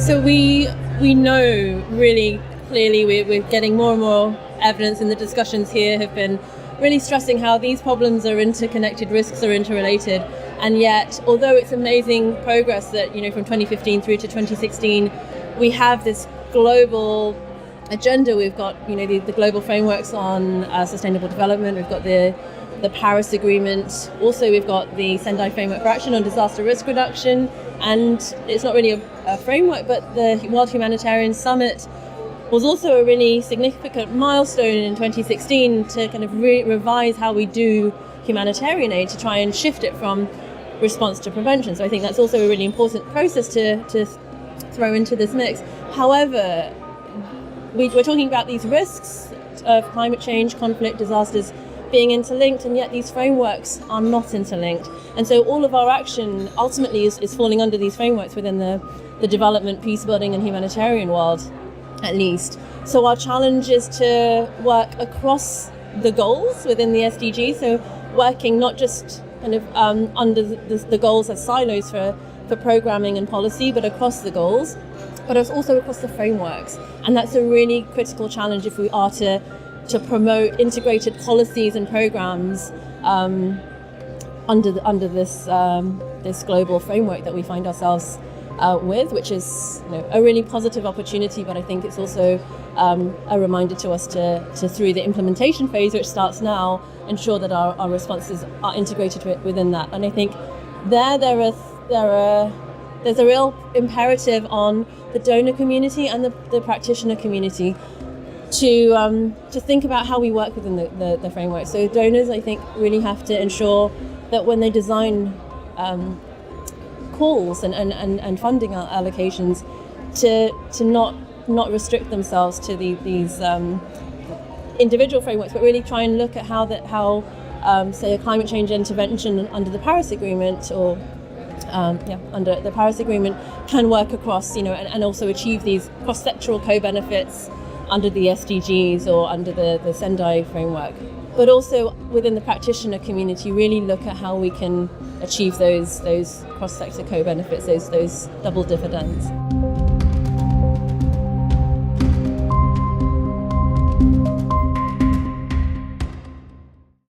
So we know really clearly, we're getting more and more evidence, and the discussions here have been really stressing how these problems are interconnected, risks are interrelated, and yet, although it's amazing progress that, from 2015 through to 2016, we have this global agenda. We've got, the global frameworks on sustainable development. We've got the Paris Agreement. Also, we've got the Sendai Framework for Action on disaster risk reduction. And it's not really a framework, but the World Humanitarian Summit was also a really significant milestone in 2016 to kind of revise how we do humanitarian aid, to try and shift it from response to prevention. So I think that's also a really important process to throw into this mix. However, we're talking about these risks of climate change, conflict, disasters being interlinked, and yet these frameworks are not interlinked. And so all of our action ultimately is falling under these frameworks within the development, peace building and humanitarian world, at least. So our challenge is to work across the goals within the SDGs, so working not just kind of under the goals as silos for programming and policy, but across the goals, but it's also across the frameworks. And that's a really critical challenge if we are to promote integrated policies and programs under this global framework that we find ourselves with, which is a really positive opportunity. But I think it's also a reminder to us to through the implementation phase, which starts now, ensure that our responses are integrated within that. And I think there's a real imperative on the donor community and the practitioner community to think about how we work within the framework. So donors, I think, really have to ensure that when they design calls and funding allocations, to not restrict themselves to these individual frameworks, but really try and look at how say a climate change intervention under the Paris Agreement or under the Paris Agreement can work across, and also achieve these cross-sectoral co-benefits under the SDGs or under the Sendai Framework. But also within the practitioner community, really look at how we can achieve those cross-sector co-benefits, those double dividends.